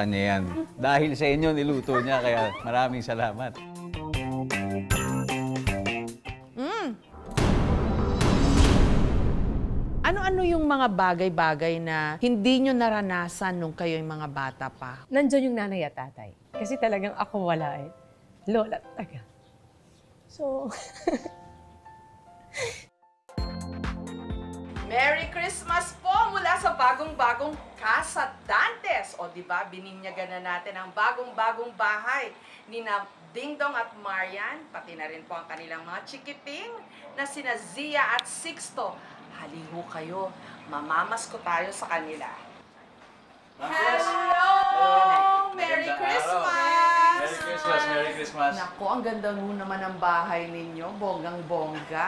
niya yan. Dahil sa inyo, niluto niya, kaya maraming salamat. Ano-ano yung mga bagay-bagay na hindi nyo naranasan nung kayo yung mga bata pa? Nandiyan yung nanay at tatay. Kasi talagang ako wala eh. Lola talaga. So, Merry Christmas po mula sa bagong-bagong Casa Dantes. O di ba, bininyagan na natin ang bagong-bagong bahay ni na Dingdong at Marian, pati na rin po ang kanilang mga chikiting na sina Zia at Sixto. Haliho kayo, mamamas ko tayo sa kanila. Hello! Merry Christmas! Merry Christmas! Merry Christmas! Naku, ang ganda mo naman ang bahay ninyo, bonggang-bongga.